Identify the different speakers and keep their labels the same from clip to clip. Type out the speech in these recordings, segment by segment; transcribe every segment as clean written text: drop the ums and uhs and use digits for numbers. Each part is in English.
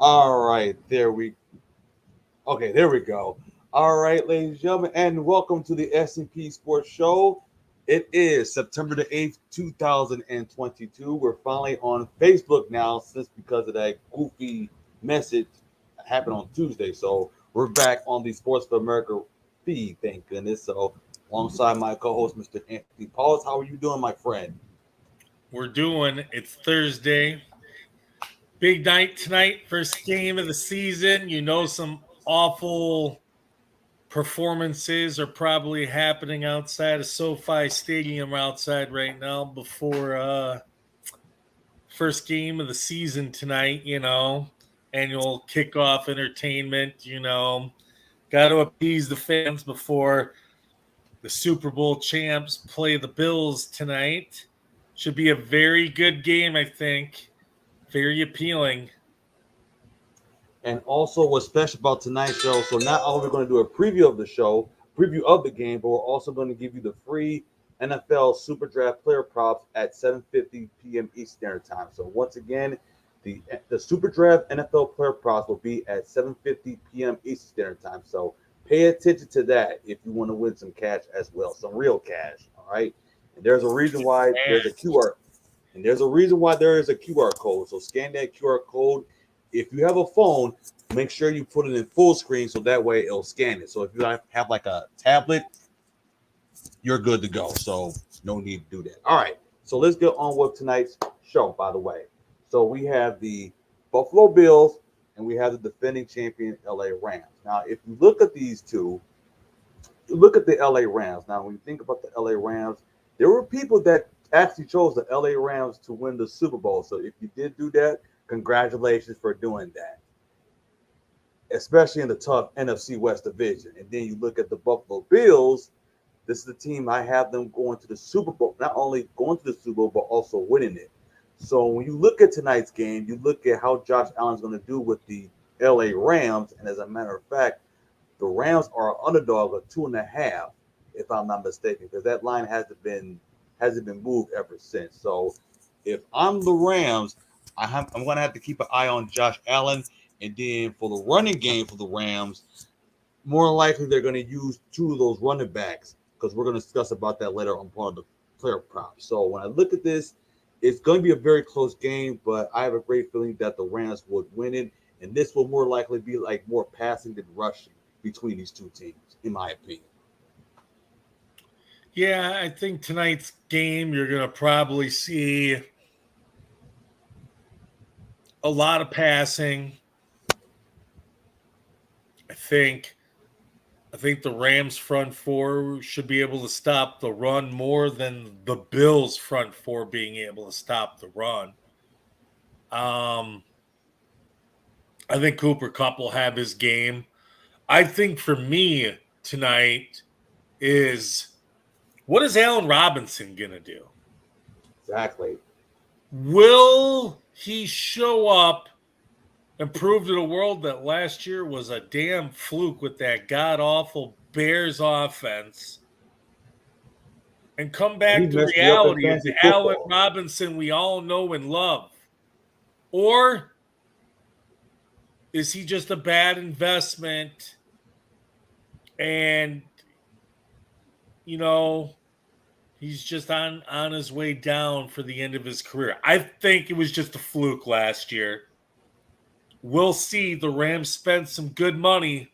Speaker 1: All right, there we go. All right, ladies and gentlemen, and welcome to the S&P Sports Show. It is September the 8th, 2022. We're finally on Facebook now since because of that goofy message happened on Tuesday. So we're back on the Sports of America feed, thank goodness. So alongside my co-host, Mr. Anthony Paulis. How are you doing, my friend?
Speaker 2: It's Thursday. Big night tonight, first game of the season. Some awful performances are probably happening outside of SoFi Stadium outside right now before first game of the season tonight. Annual kickoff entertainment. Got to appease the fans before the Super Bowl champs play the Bills tonight. Should be a very good game, I think. Very appealing.
Speaker 1: And also, what's special about tonight's show? So not only are we going to do a preview of the show, preview of the game, but we're also going to give you the free NFL SuperDraft Player Props at 7:50 p.m. Eastern Standard Time. So once again, the SuperDraft NFL Player Props will be at 7:50 p.m. Eastern Standard Time. So pay attention to that if you want to win some cash as well, some real cash. All right. And there's a reason why there's a QR and there's a reason why there is a QR code. So scan that QR code. If you have a phone, make sure you put it in full screen so that way it'll scan it. So if you have like a tablet, you're good to go. So no need to do that. All right. So let's get on with tonight's show, by the way. So we have the Buffalo Bills and we have the defending champion LA Rams. Now, if you look at these two, you look at the LA Rams. Now, when you think about the LA Rams, there were people that actually chose the LA Rams to win the Super Bowl. So if you did do that, congratulations for doing that, especially in the tough NFC West division. And then you look at the Buffalo Bills. This is the team I have them going to the Super Bowl, not only going to the Super Bowl, but also winning it. So when you look at tonight's game, you look at how Josh Allen's going to do with the LA Rams. And as a matter of fact, the Rams are an underdog of 2.5, if I'm not mistaken, because that line hasn't been moved ever since. So if I'm the Rams, I'm going to have to keep an eye on Josh Allen. And then for the running game for the Rams, more likely they're going to use two of those running backs because we're going to discuss about that later on part of the player prop. So when I look at this, it's going to be a very close game, but I have a great feeling that the Rams would win it. And this will more likely be like more passing than rushing between these two teams, in my opinion.
Speaker 2: Yeah, I think tonight's game you're going to probably see a lot of passing. I think the Rams front four should be able to stop the run more than the Bills front four being able to stop the run. Um, I think Cooper Kupp will have his game. I think for me tonight is what is Allen Robinson going to do?
Speaker 1: Exactly.
Speaker 2: Will he show up and prove to the world that last year was a damn fluke with that god awful Bears offense and come
Speaker 1: And he
Speaker 2: back to
Speaker 1: messed me up in
Speaker 2: reality as
Speaker 1: fantasy
Speaker 2: the Allen
Speaker 1: football.
Speaker 2: Robinson we all know and love? Or is he just a bad investment and, you know, he's just on his way down for the end of his career? I think it was just a fluke last year. We'll see. The Rams spent some good money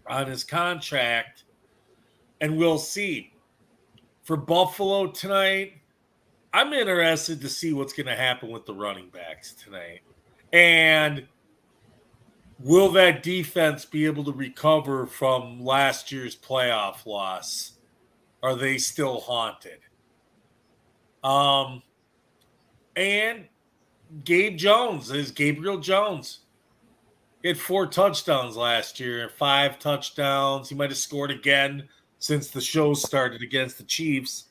Speaker 2: on his contract, and we'll see. For Buffalo tonight, I'm interested to see what's going to happen with the running backs tonight. And will that defense be able to recover from last year's playoff loss? Are they still haunted? Um, and Gabriel Jones. He had 4 touchdowns last year, 5 touchdowns. He might have scored again since the show started against the Chiefs.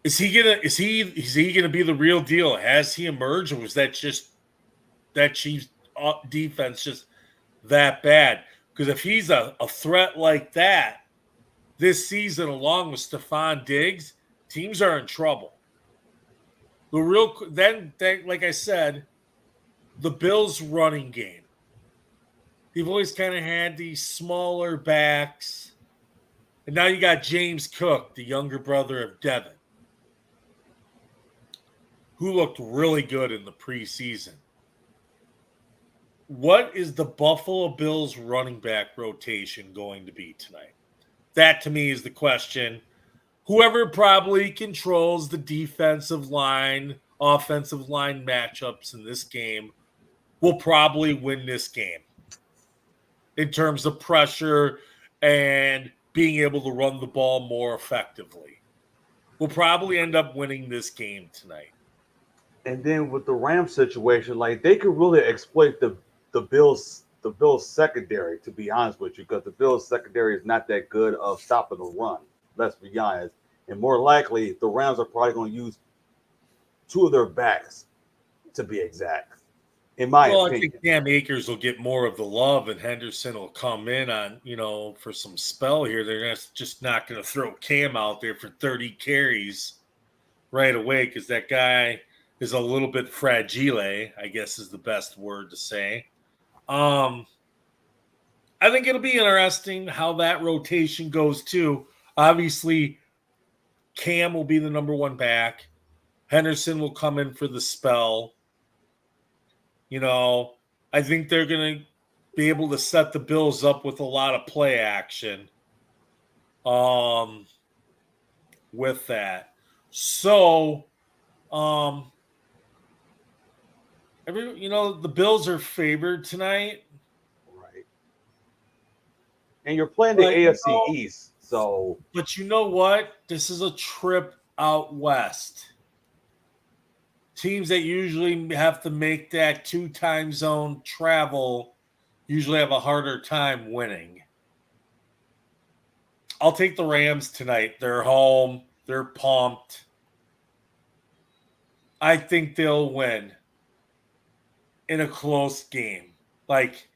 Speaker 2: Is he gonna be the real deal? Has he emerged, or was that just that Chiefs defense just that bad? Because if he's a threat like that this season, along with Stephon Diggs, teams are in trouble. Like I said, the Bills' running game. They've always kind of had these smaller backs. And now you got James Cook, the younger brother of Devin, who looked really good in the preseason. What is the Buffalo Bills running back rotation going to be tonight? That to me is the question. Whoever probably controls the defensive line, offensive line matchups in this game will probably win this game in terms of pressure and being able to run the ball more effectively. We'll probably end up winning this game tonight.
Speaker 1: And then with the Rams situation, like they could really exploit the Bills secondary, to be honest with you, because the Bills secondary is not that good of stopping the run. Let's be honest. And more likely, the Rams are probably going to use two of their backs, to be exact, in my opinion.
Speaker 2: I think Cam Akers will get more of the love, and Henderson will come in on, for some spell here. They're just not going to throw Cam out there for 30 carries right away because that guy is a little bit fragile, I guess is the best word to say. I think it'll be interesting how that rotation goes too. Obviously, Cam will be the number one back. Henderson will come in for the spell. I think they're going to be able to set the Bills up with a lot of play action with that. So, the Bills are favored tonight.
Speaker 1: Right. And you're playing the AFC East, so.
Speaker 2: But you know what? This is a trip out west. Teams that usually have to make that 2 time zone travel usually have a harder time winning. I'll take the Rams tonight. They're home. They're pumped. I think they'll win in a close game, like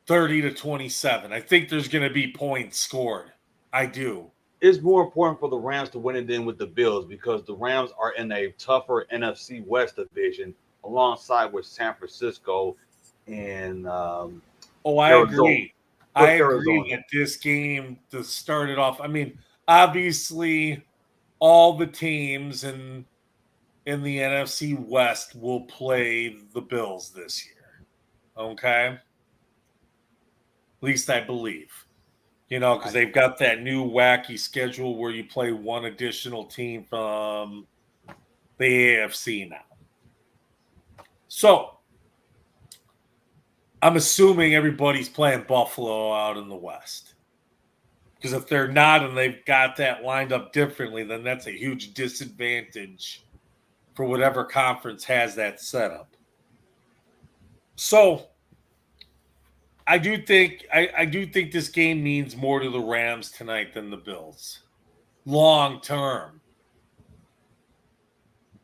Speaker 2: 30-27. I think there's going to be points scored. I do.
Speaker 1: It's more important for the Rams to win it than with the Bills because the Rams are in a tougher NFC West division alongside with San Francisco and
Speaker 2: I
Speaker 1: Arizona.
Speaker 2: agree. I agree that this game to start it off. I mean, obviously, all the teams in the NFC West will play the Bills this year. Okay? At least I believe. Because they've got that new wacky schedule where you play one additional team from the AFC now. So, I'm assuming everybody's playing Buffalo out in the West. Because if they're not and they've got that lined up differently, then that's a huge disadvantage for whatever conference has that setup. So, I do think this game means more to the Rams tonight than the Bills. Long term.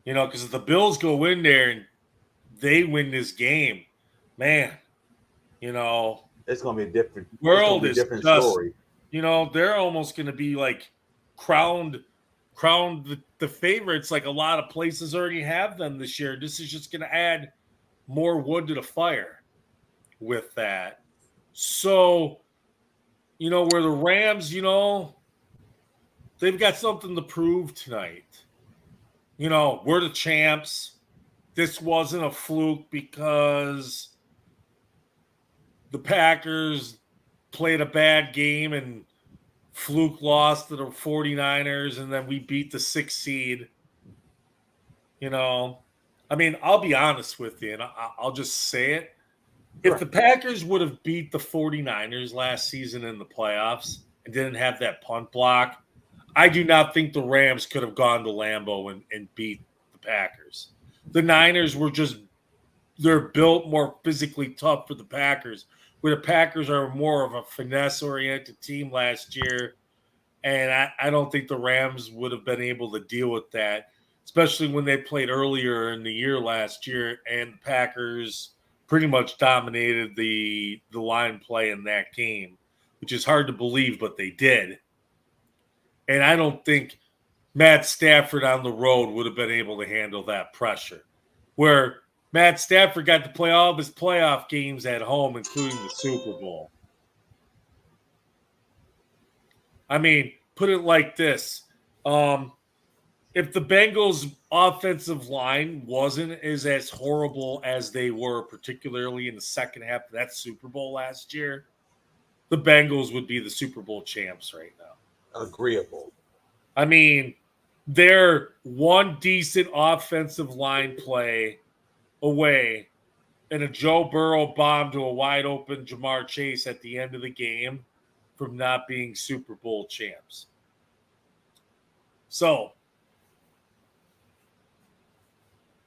Speaker 2: Because if the Bills go in there and they win this game, man,
Speaker 1: it's going to be a different
Speaker 2: story. They're almost going to be like crowned the favorites like a lot of places already have them this year. This is just going to add more wood to the fire with that. So, where the Rams, they've got something to prove tonight. We're the champs. This wasn't a fluke because the Packers played a bad game and fluke lost to the 49ers, and then we beat the 6th seed. I mean, I'll be honest with you, and I'll just say it. If the Packers would have beat the 49ers last season in the playoffs and didn't have that punt block, I do not think the Rams could have gone to Lambeau and beat the Packers. The Niners they're built more physically tough for the Packers, where the Packers are more of a finesse-oriented team last year, and I don't think the Rams would have been able to deal with that, especially when they played earlier in the year last year, and the Packers pretty much dominated the line play in that game, which is hard to believe, but they did. And I don't think Matt Stafford on the road would have been able to handle that pressure. Where Matt Stafford got to play all of his playoff games at home, including the Super Bowl. I mean, put it like this. If the Bengals' offensive line wasn't as horrible as they were, particularly in the second half of that Super Bowl last year, the Bengals would be the Super Bowl champs right now.
Speaker 1: Agreeable.
Speaker 2: I mean, they're one decent offensive line play away and a Joe Burrow bomb to a wide open Jamar Chase at the end of the game from not being Super Bowl champs. So,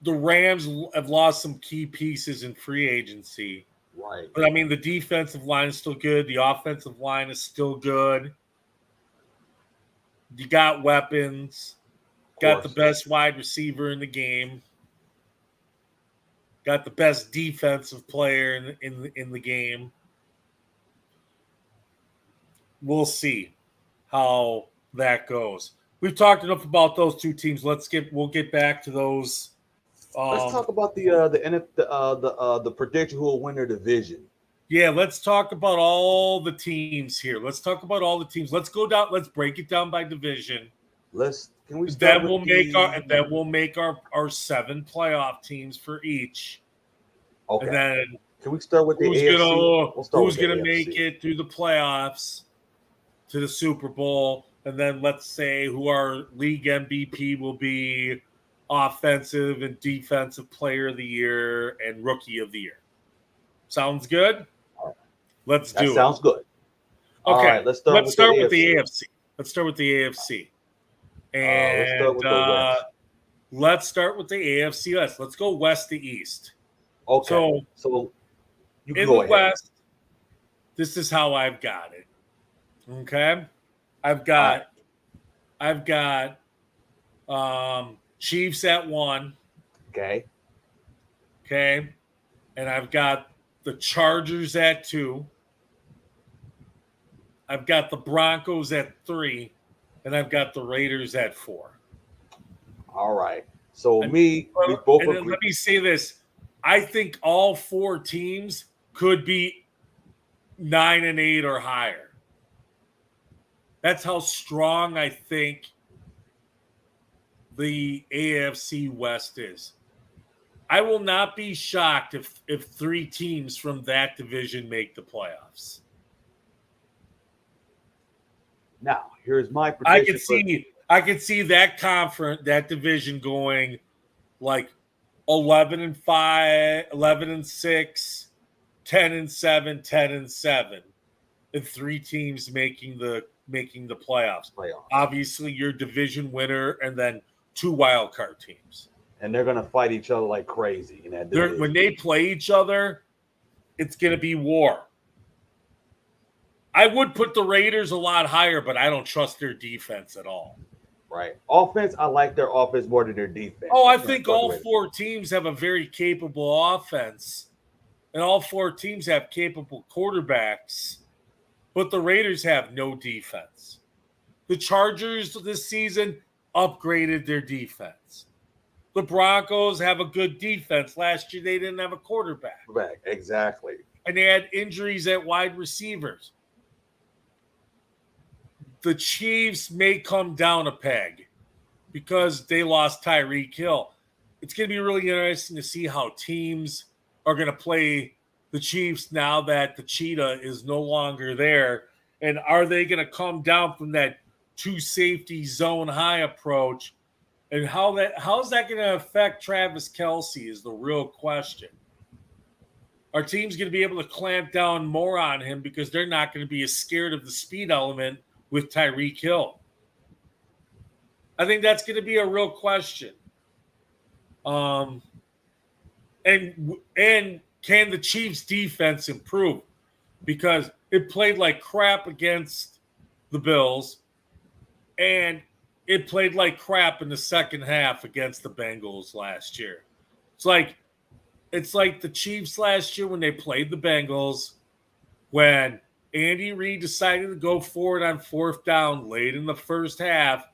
Speaker 2: the Rams have lost some key pieces in free agency.
Speaker 1: Right.
Speaker 2: But, I mean, the defensive line is still good. The offensive line is still good. You got weapons. Got the best wide receiver in the game. Got the best defensive player in the game. We'll see how that goes. We've talked enough about those two teams. We'll get back to those.
Speaker 1: Let's talk about the prediction who will win their division.
Speaker 2: Yeah, let's talk about all the teams here. Let's talk about all the teams. Let's go down. Let's break it down by division.
Speaker 1: Can we start
Speaker 2: then we'll make our 7 playoff teams for each.
Speaker 1: Okay.
Speaker 2: And then
Speaker 1: can we start with the AFC?
Speaker 2: Who's gonna make it through the playoffs to the Super Bowl? And then let's say who our league MVP will be, offensive and defensive player of the year and rookie of the year. Sounds good?
Speaker 1: All right.
Speaker 2: Let's do it.
Speaker 1: Sounds good.
Speaker 2: Okay.
Speaker 1: All right, let's start with the
Speaker 2: AFC. Let's start with the AFC. And
Speaker 1: let's start with the West.
Speaker 2: let's start with the AFC West. Let's go west to east.
Speaker 1: Okay. So you
Speaker 2: in
Speaker 1: go
Speaker 2: the
Speaker 1: ahead.
Speaker 2: West, this is how I've got it. Okay? I've got Chiefs at 1.
Speaker 1: Okay.
Speaker 2: And I've got the Chargers at 2. I've got the Broncos at 3. And I've got the Raiders at 4.
Speaker 1: All right. So we both agree.
Speaker 2: Let me say this. I think all 4 teams could be 9-8 or higher. That's how strong I think the AFC West is. I will not be shocked if 3 teams from that division make the playoffs.
Speaker 1: Now, here's my prediction.
Speaker 2: I could see that division going like 11-5, 11-6, 10-7, 10-7, and 3 teams making the playoffs. Obviously, your division winner and then 2 wild card teams.
Speaker 1: And they're gonna fight each other like crazy in that division.
Speaker 2: When they play each other, it's gonna be war. I would put the Raiders a lot higher, but I don't trust their defense at all.
Speaker 1: Right. Offense, I like their offense more than their defense.
Speaker 2: Oh, I think all 4 teams have a very capable offense, and all 4 teams have capable quarterbacks, but the Raiders have no defense. The Chargers this season upgraded their defense. The Broncos have a good defense. Last year, they didn't have a quarterback.
Speaker 1: Exactly.
Speaker 2: And they had injuries at wide receivers. The Chiefs may come down a peg because they lost Tyreek Hill. It's going to be really interesting to see how teams are going to play the Chiefs now that the cheetah is no longer there. And are they going to come down from that 2 safety zone high approach? And how's that going to affect Travis Kelce is the real question. Our team's going to be able to clamp down more on him because they're not going to be as scared of the speed element with Tyreek Hill. I think that's going to be a real question. And can the Chiefs' defense improve? Because it played like crap against the Bills, and it played like crap in the second half against the Bengals last year. It's like the Chiefs last year when they played the Bengals, when Andy Reid decided to go for it on 4th down late in the first half,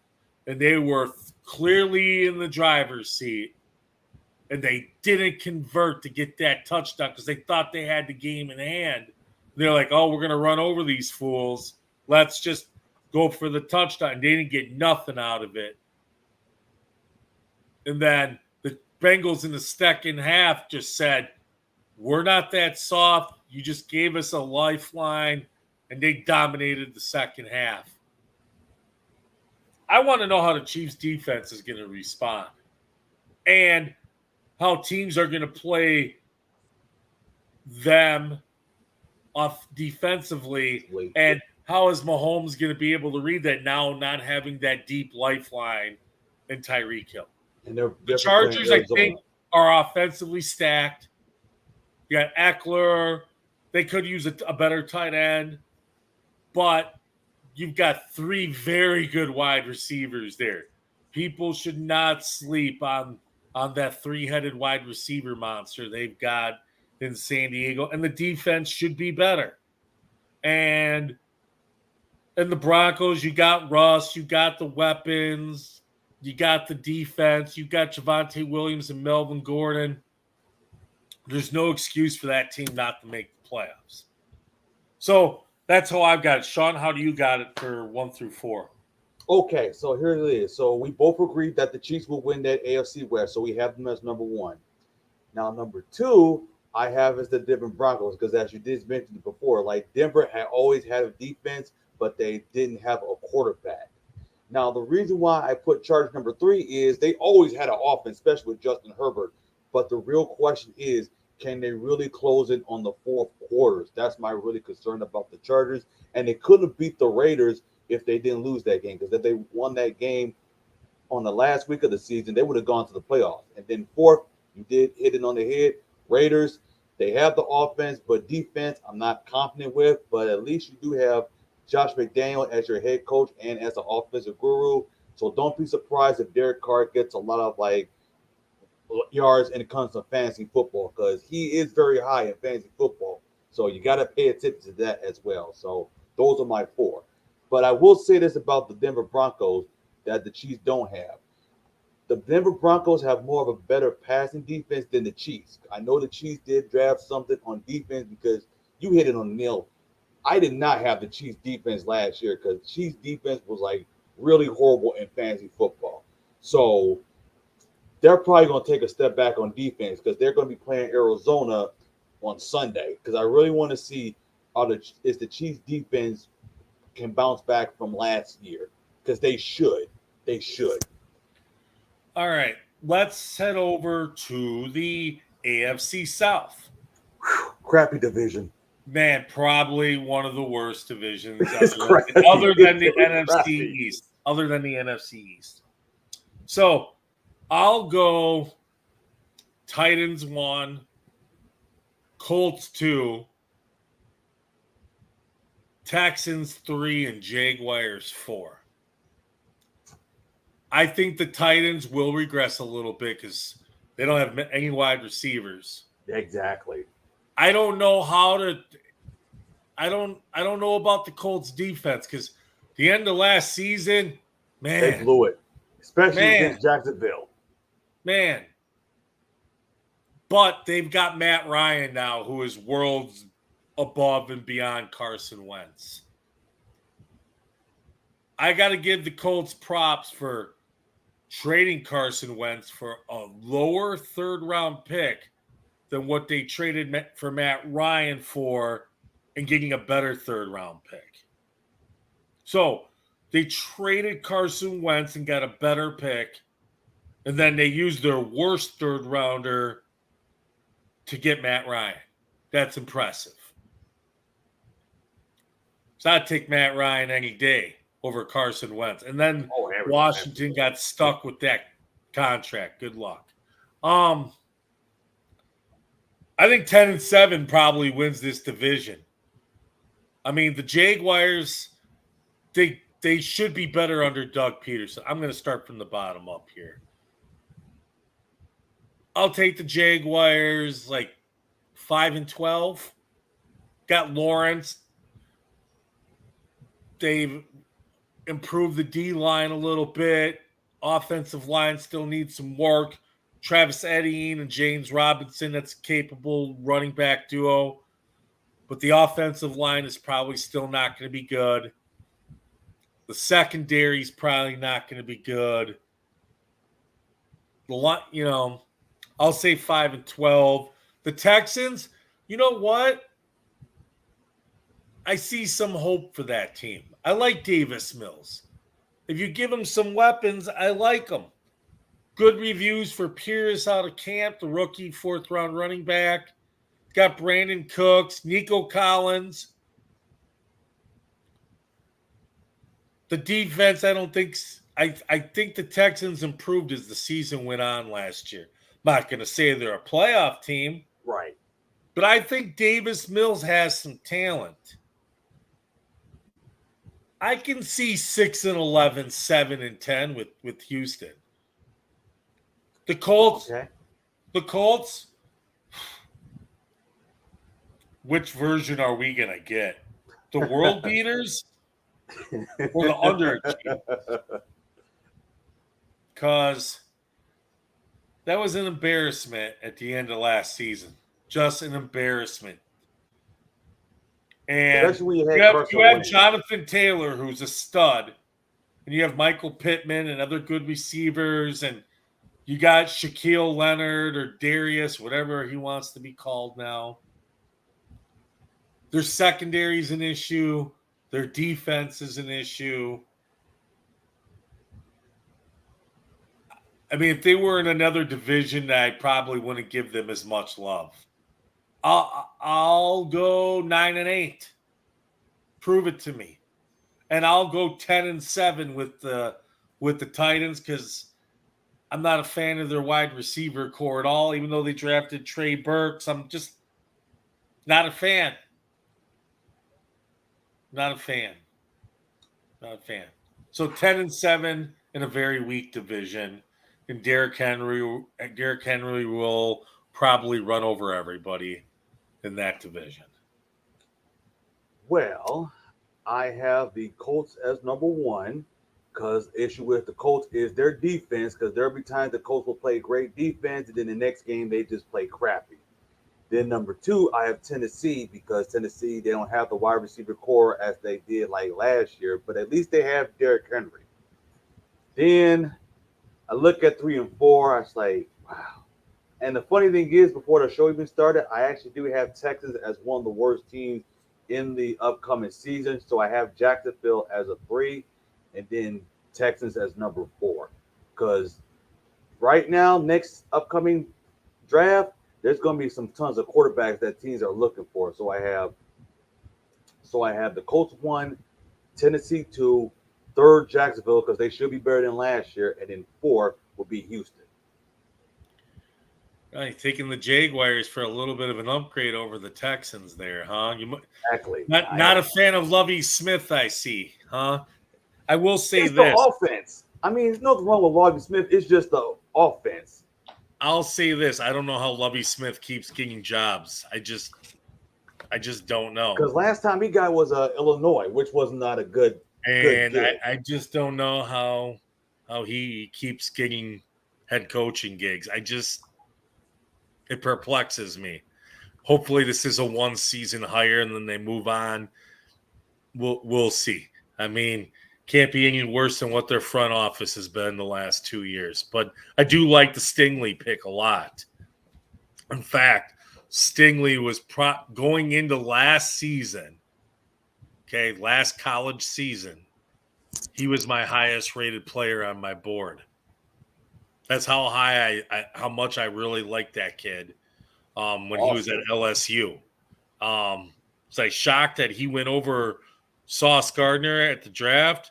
Speaker 2: and they were clearly in the driver's seat, and they didn't convert to get that touchdown because they thought they had the game in hand. They're like, oh, we're going to run over these fools. Let's just go for the touchdown. They didn't get nothing out of it. And then the Bengals in the second half just said, we're not that soft. You just gave us a lifeline, and they dominated the second half. I want to know how the Chiefs defense is going to respond and how teams are going to play them off defensively, and how is Mahomes going to be able to read that now, not having that deep lifeline in Tyreek Hill.
Speaker 1: And
Speaker 2: the Chargers, I think, are offensively stacked. You got Eckler. They could use a better tight end, but you've got 3 very good wide receivers there. People should not sleep on that 3-headed wide receiver monster they've got in San Diego, and the defense should be better. And in the Broncos, you got Russ, you got the weapons, you got the defense, you got Javonte Williams and Melvin Gordon. There's no excuse for that team not to make the playoffs. So that's how I've got it. Sean, how do you got it for 1 through 4?
Speaker 1: Okay, so here it is. So we both agreed that the Chiefs will win that AFC West, so we have them as number 1. Now, number 2, I have as the Denver Broncos, because as you did mention before, like Denver had always had a defense, but they didn't have a quarterback. Now, the reason why I put Chargers number 3 is they always had an offense, especially with Justin Herbert. But the real question is, can they really close it on the fourth quarters? That's my really concern about the Chargers. And they couldn't beat the Raiders if they didn't lose that game, because if they won that game on the last week of the season, they would have gone to the playoffs. And then fourth, you did hit it on the head. Raiders, they have the offense, but defense, I'm not confident with. But at least you do have Josh McDaniel as your head coach and as an offensive guru. So don't be surprised if Derek Carr gets a lot of yards when it comes to fantasy football, because he is very high in fantasy football. So you got to pay attention to that as well. So those are my 4. But I will say this about the Denver Broncos that the Chiefs don't have. The Denver Broncos have more of a better passing defense than the Chiefs. I know the Chiefs did draft something on defense, because you hit it on the nail. I did not have the Chiefs defense last year, because Chiefs defense was really horrible in fantasy football. So they're probably going to take a step back on defense, because they're going to be playing Arizona on Sunday. Because I really want to see is the Chiefs defense can bounce back from last year, because they should. They should.
Speaker 2: All right, let's head over to the AFC South.
Speaker 1: Crappy division.
Speaker 2: Man, probably one of the worst divisions other than the NFC East. Other than the NFC East. So I'll go Titans 1, Colts 2, Texans 3, and Jaguars 4. I think the Titans will regress a little bit because they don't have any wide receivers.
Speaker 1: Exactly.
Speaker 2: I don't know how to. I don't know about the Colts defense, because the end of last season, man,
Speaker 1: they blew it, especially against Jacksonville.
Speaker 2: Man, but they've got Matt Ryan now, who is worlds above and beyond Carson Wentz. I got to give the Colts props for trading Carson Wentz for a lower third-round pick than what they traded for Matt Ryan for, and getting a better third-round pick. So they traded Carson Wentz and got a better pick, and then they used their worst third-rounder to get Matt Ryan. That's impressive. So I'd take Matt Ryan any day over Carson Wentz. And then Washington got stuck with that contract. Good luck. I think 10-7 probably wins this division. I mean, the Jaguars, they should be better under Doug Peterson. I'm going to start from the bottom up here. I'll take the Jaguars 5-12. Got Lawrence. If improve the D line a little bit. Offensive line still needs some work. Travis Etienne and James Robinson, that's a capable running back duo. But the offensive line is probably still not going to be good. The secondary is probably not going to be good. I'll say 5-12. The Texans, you know what? I see some hope for that team. I like Davis Mills. If you give him some weapons, I like him. Good reviews for Pierce out of camp, the rookie 4th-round running back. Got Brandon Cooks, Nico Collins. The defense, I think the Texans improved as the season went on last year. I'm not going to say they're a playoff team.
Speaker 1: Right.
Speaker 2: But I think Davis Mills has some talent. I can see 6-11, 7-10 with Houston. The Colts.
Speaker 1: Okay.
Speaker 2: The Colts. Which version are we gonna get? The world beaters or the underachievers? Because that was an embarrassment at the end of last season. Just an embarrassment. And you have Jonathan Taylor, who's a stud, and you have Michael Pittman and other good receivers, and you got Shaquille Leonard or Darius, whatever he wants to be called now. Their secondary is an issue. Their defense is an issue. I mean, if they were in another division, I probably wouldn't give them as much love. I'll go 9-8. Prove it to me. And I'll go 10-7 with the Titans because I'm not a fan of their wide receiver core at all, even though they drafted Trey Burks. I'm just not a fan. Not a fan. So 10-7 in a very weak division. And Derrick Henry will probably run over everybody in that division.
Speaker 1: Well, I have the Colts as number 1 because the issue with the Colts is their defense, because there'll be times the Colts will play great defense and then the next game they just play crappy. Then number 2, I have Tennessee because Tennessee, they don't have the wide receiver core as they did like last year, but at least they have Derrick Henry. Then I look at 3 and 4, I was like, wow. And the funny thing is, before the show even started, I actually do have Texas as one of the worst teams in the upcoming season. So I have Jacksonville as a 3 and then Texans as number 4. Because right now, next upcoming draft, there's going to be some tons of quarterbacks that teams are looking for. So I have the Colts 1, Tennessee 2, 3rd Jacksonville because they should be better than last year, and then 4 will be Houston.
Speaker 2: Right, taking the Jaguars for a little bit of an upgrade over the Texans there, huh?
Speaker 1: Exactly.
Speaker 2: Not a fan of Lovie Smith, I see, huh? I will say
Speaker 1: it's
Speaker 2: this.
Speaker 1: The offense. I mean, there's nothing wrong with Lovie Smith. It's just the offense.
Speaker 2: I'll say this. I don't know how Lovie Smith keeps getting jobs. I just don't know.
Speaker 1: Because last time he got was Illinois, which was not a good.
Speaker 2: And
Speaker 1: good
Speaker 2: I just don't know how he keeps getting head coaching gigs. It perplexes me. Hopefully this is a 1 season hire and then they move on. We'll see. I mean, can't be any worse than what their front office has been the last 2 years. But I do like the Stingley pick a lot. In fact, Stingley was going into last season, last college season, he was my highest rated player on my board. That's how high how much I really liked that kid when he was at LSU. Was I shocked that he went over Sauce Gardner at the draft?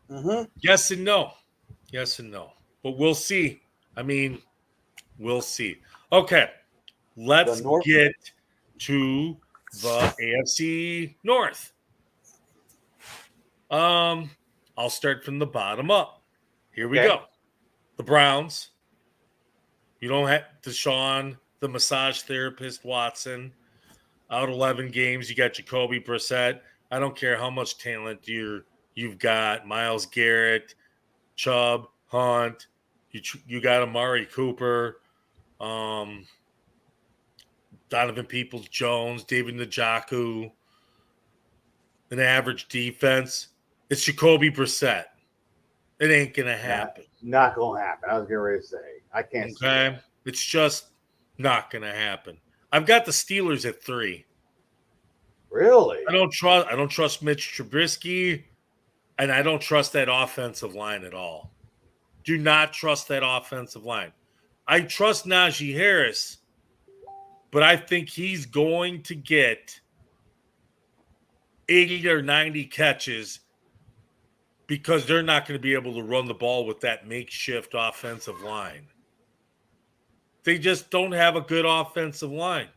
Speaker 1: Mm-hmm.
Speaker 2: Yes and no. But we'll see. I mean, we'll see. Okay, let's get to the AFC North. I'll start from the bottom up. Here we go. The Browns. You don't have Deshaun, the massage therapist Watson, out 11 games. You got Jacoby Brissett. I don't care how much talent your You've got Myles Garrett, Chubb, Hunt. You got Amari Cooper, Donovan Peoples-Jones, David Njoku, an average defense. It's Jacoby Brissett. It ain't gonna happen.
Speaker 1: Not gonna happen. I was getting ready to say I can't see
Speaker 2: Okay,
Speaker 1: that.
Speaker 2: it's just not gonna happen. I've got the Steelers at 3.
Speaker 1: Really?
Speaker 2: I don't trust Mitch Trubisky, and I don't trust that offensive line at all. Do not trust that offensive line. I trust Najee Harris, but I think he's going to get 80 or 90 catches because they're not going to be able to run the ball with that makeshift offensive line. They just don't have a good offensive line.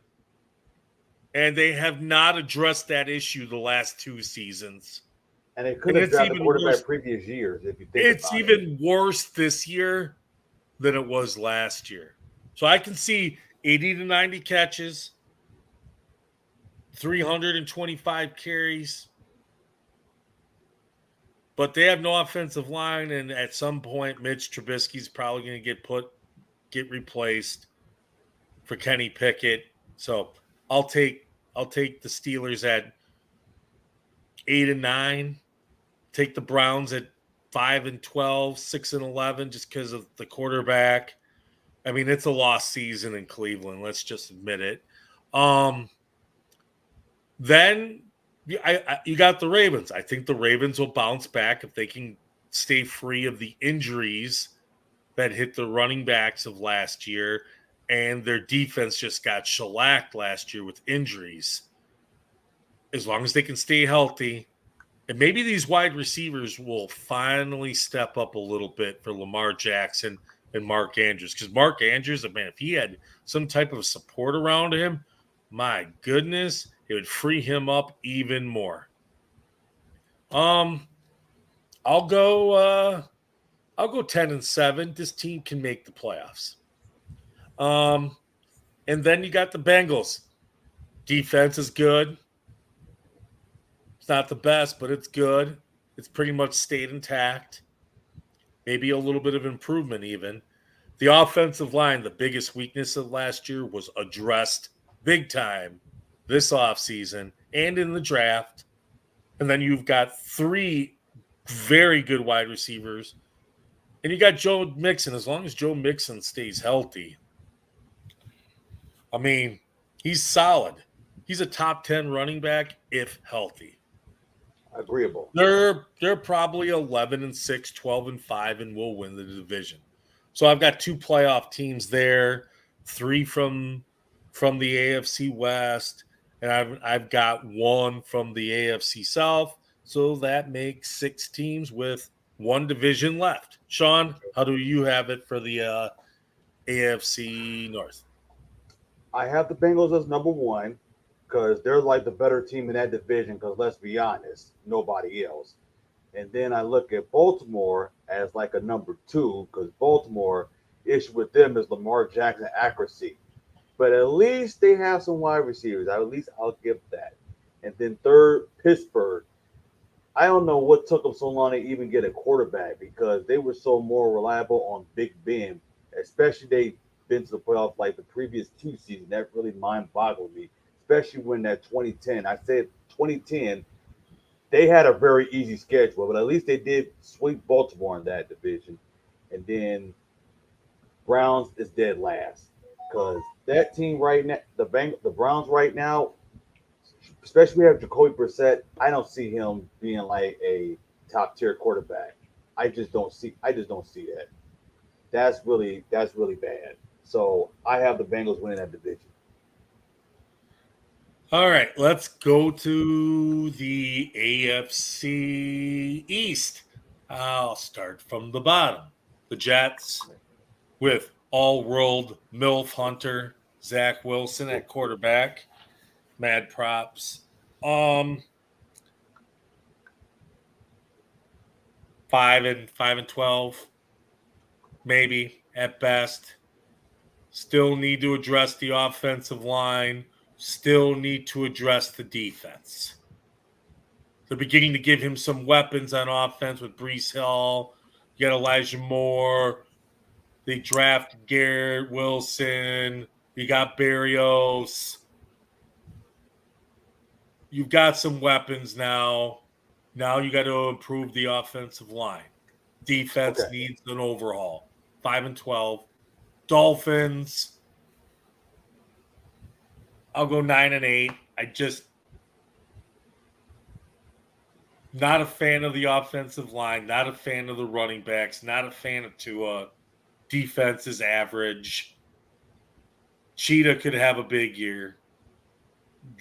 Speaker 2: And they have not addressed that issue the last 2 seasons.
Speaker 1: And they couldn't have drafted a quarterback previous years if you think
Speaker 2: It's
Speaker 1: about it.
Speaker 2: even worse this year than it was last year. So I can see 80 to 90 catches, 325 carries. But they have no offensive line, and at some point, Mitch Trubisky's probably going to get replaced for Kenny Pickett. So I'll take the Steelers at 8 and 9. Take the Browns at 5 and 12, 6 and 11, just because of the quarterback. I mean, it's a lost season in Cleveland. Let's just admit it. Then you got the Ravens. I think the Ravens will bounce back if they can stay free of the injuries that hit the running backs of last year, and their defense just got shellacked last year with injuries. As long as they can stay healthy, and maybe these wide receivers will finally step up a little bit for Lamar Jackson and Mark Andrews. Because Mark Andrews, man, if he had some type of support around him, my goodness, it would free him up even more. I'll go 10 and 7. This team can make the playoffs. And then you got the Bengals. Defense is good. It's not the best, but it's good. It's pretty much stayed intact. Maybe a little bit of improvement even. The offensive line, the biggest weakness of last year, was addressed big time this offseason and in the draft. And then you've got 3 very good wide receivers. And you got Joe Mixon. As long as Joe Mixon stays healthy, I mean, he's solid. He's a top 10 running back if healthy.
Speaker 1: Agreeable.
Speaker 2: They're probably 11 and 6, 12 and 5, and will win the division. So I've got 2 playoff teams there, 3 from the AFC West, and I've got 1 from the AFC South. So that makes 6 teams with 1 division left. Shawn, how do you have it for the AFC North?
Speaker 1: I have the Bengals as number 1 because they're like the better team in that division. Because let's be honest, nobody else. And then I look at Baltimore as like a number 2 because Baltimore issue with them is Lamar Jackson accuracy. But at least they have some wide receivers. At least I'll give that. And then 3rd, Pittsburgh. I don't know what took them so long to even get a quarterback because they were so more reliable on Big Ben, especially they've been to the playoffs like the previous 2 seasons. That really mind-boggled me, especially when that 2010. I said 2010, they had a very easy schedule, but at least they did sweep Baltimore in that division. And then Browns is dead last because that team right now, the Browns right now, especially we have Jacoby Brissett. I don't see him being like a top tier quarterback. I just don't see that. That's really bad. So I have the Bengals winning that division.
Speaker 2: All right, let's go to the AFC East. I'll start from the bottom. The Jets with all-world MILF hunter Zach Wilson at quarterback. Mad props. 5 and 12, maybe at best. Still need to address the offensive line. Still need to address the defense. They're beginning to give him some weapons on offense with Breece Hill. You got Elijah Moore. They draft Garrett Wilson. You got Berrios. You've got some weapons now. Now you got to improve the offensive line. Defense
Speaker 1: Okay.
Speaker 2: needs an overhaul. 5-12. Dolphins. I'll go 9-8. I just not a fan of the offensive line. Not a fan of the running backs. Not a fan of Tua. Defense is average. Cheetah could have a big year.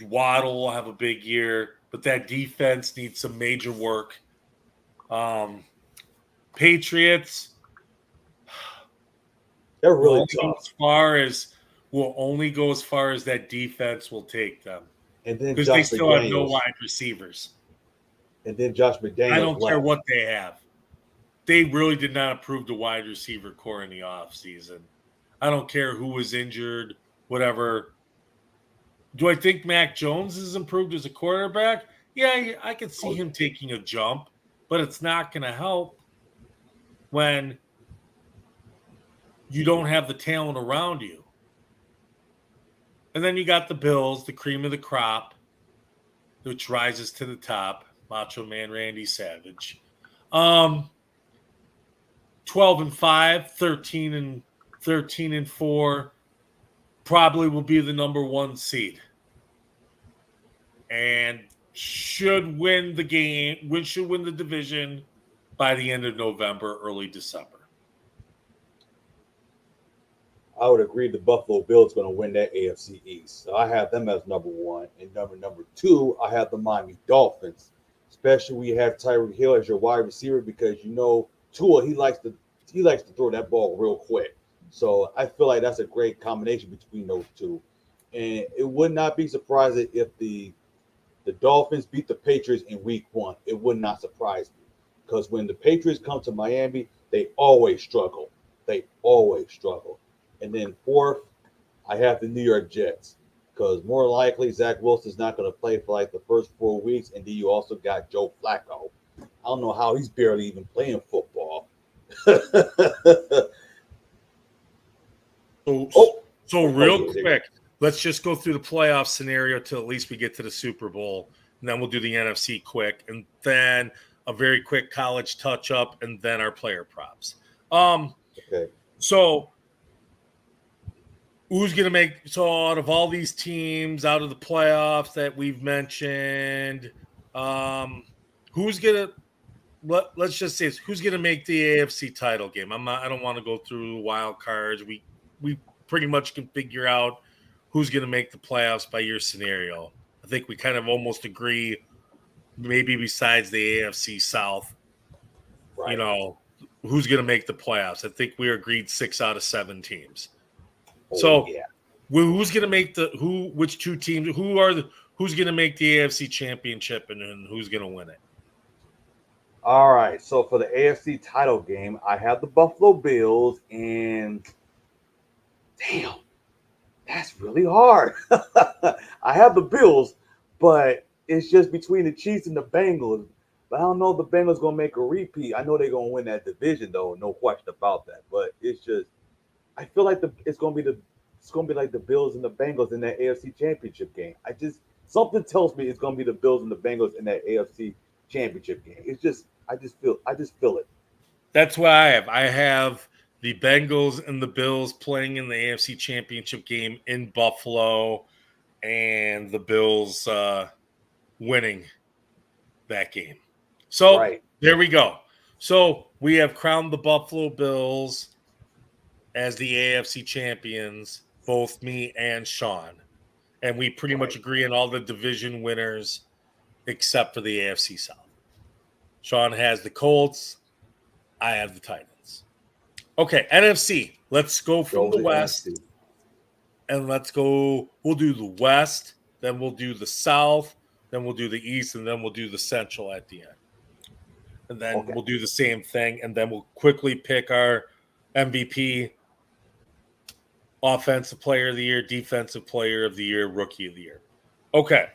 Speaker 2: Waddle will have a big year, but that defense needs some major work. Patriots
Speaker 1: They're
Speaker 2: will
Speaker 1: really
Speaker 2: only go
Speaker 1: tough.
Speaker 2: as far as that defense will take them.
Speaker 1: And then
Speaker 2: Because they
Speaker 1: Josh
Speaker 2: still have no
Speaker 1: McDaniels.
Speaker 2: wide receivers.
Speaker 1: And then Josh McDaniels.
Speaker 2: I don't care
Speaker 1: left.
Speaker 2: what they have. They really did not improve the wide receiver core in the offseason. I don't care who was injured, whatever. Do I think Mac Jones has improved as a quarterback? Yeah, I could see him taking a jump, but it's not going to help when you don't have the talent around you. And then you got the Bills, the cream of the crop, which rises to the top. Macho Man Randy Savage. 12-5, 13-4, probably will be the number one seed. And should win the game, should win the division by the end of November, early December.
Speaker 1: I would agree the Buffalo Bills going to win that AFC East. So I have them as number one. And number two, I have the Miami Dolphins. Especially when you have Tyreek Hill as your wide receiver, because you know Tua, he likes to throw that ball real quick. So I feel like that's a great combination between those two. And it would not be surprising if the Dolphins beat the Patriots in week 1. It would not surprise me. Because when the Patriots come to Miami, they always struggle. And then fourth, I have the New York Jets. Because more likely, Zach Wilson's not going to play for like the first 4 weeks. And then you also got Joe Flacco. I don't know how he's barely even playing football.
Speaker 2: So real quick, let's just go through the playoff scenario till at least we get to the Super Bowl. And then we'll do the NFC quick. And then a very quick college touch-up. And then our player props.
Speaker 1: Okay.
Speaker 2: So who's going to make – so out of all these teams, out of the playoffs that we've mentioned, who's going to – let's just say this, who's going to make the AFC title game? I don't want to go through wild cards. We pretty much can figure out who's going to make the playoffs by your scenario. I think we kind of almost agree, maybe besides the AFC South,
Speaker 1: Right.
Speaker 2: you know, who's going to make the playoffs. I think we agreed 6 out of 7 teams. So,
Speaker 1: yeah.
Speaker 2: Who's going to make which two teams, who's going to make the AFC championship and who's going to win it?
Speaker 1: All right. So for the AFC title game, I have the Buffalo Bills, and damn, that's really hard. I have the Bills, but it's just between the Chiefs and the Bengals. But I don't know if the Bengals going to make a repeat. I know they're going to win that division, though, no question about that. But it's just, I feel like it's going to be like the Bills and the Bengals in that AFC Championship game. Something tells me it's going to be the Bills and the Bengals in that AFC Championship game. I just feel it.
Speaker 2: That's what I have. I have the Bengals and the Bills playing in the AFC Championship game in Buffalo, and the Bills winning that game. So
Speaker 1: Right.
Speaker 2: There we go. So we have crowned the Buffalo Bills as the AFC champions, both me and Shawn. And we pretty much agree on all the division winners except for the AFC South. Shawn has the Colts. I have the Titans. Okay, NFC. Let's go from the West. NFC. And let's go. We'll do the West, then we'll do the South, then we'll do the East, and then we'll do the Central at the end. And then we'll do the same thing, and then we'll quickly pick our MVP, Offensive Player of the Year, Defensive Player of the Year, Rookie of the Year. Okay.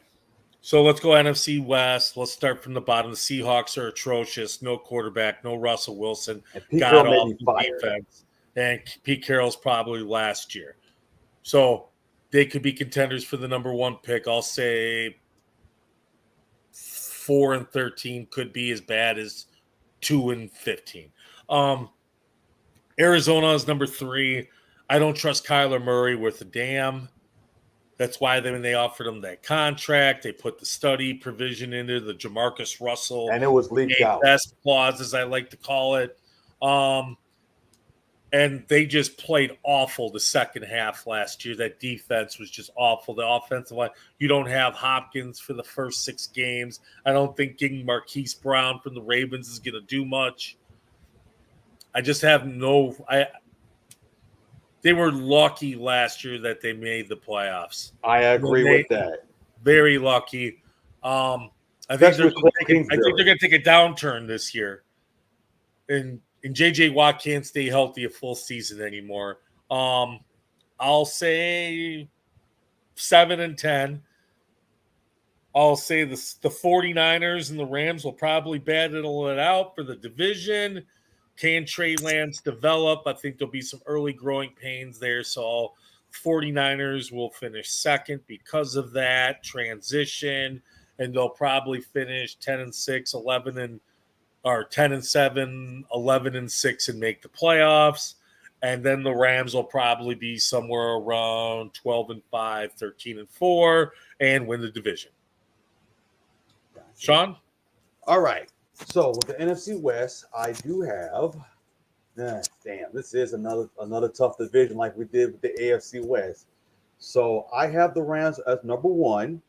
Speaker 2: So let's go NFC West. Let's start from the bottom. The Seahawks are atrocious. No quarterback, no Russell Wilson.
Speaker 1: And Pete
Speaker 2: God
Speaker 1: Carroll may be
Speaker 2: awful
Speaker 1: fired.
Speaker 2: defense. And Pete Carroll's probably last year. So they could be contenders for the number 1 pick. I'll say 4-13 could be as bad as 2-15. Arizona is number 3. I don't trust Kyler Murray worth a damn. That's why when they offered him that contract, they put the study provision into the Jamarcus Russell
Speaker 1: And it was leaked out.
Speaker 2: best clause, as I like to call it. And they just played awful the second half last year. That defense was just awful. The offensive line, you don't have Hopkins for the first 6 games. I don't think getting Marquise Brown from the Ravens is going to do much. I just have they were lucky last year that they made the playoffs.
Speaker 1: I agree with that.
Speaker 2: Very lucky. I think they're going to take a downturn this year. And JJ Watt can't stay healthy a full season anymore. I'll say 7-10. I'll say the 49ers and the Rams will probably battle it out for the division. Can Trey Lance develop? I think there'll be some early growing pains there. So 49ers will finish second because of that transition. And they'll probably finish 10-6, 10-7, 11-6 and make the playoffs. And then the Rams will probably be somewhere around 12-5, 13-4, and win the division.
Speaker 1: Gotcha.
Speaker 2: Shawn?
Speaker 1: All right. So with the NFC West, I do have. This is another tough division like we did with the AFC West. So I have the Rams as number 1.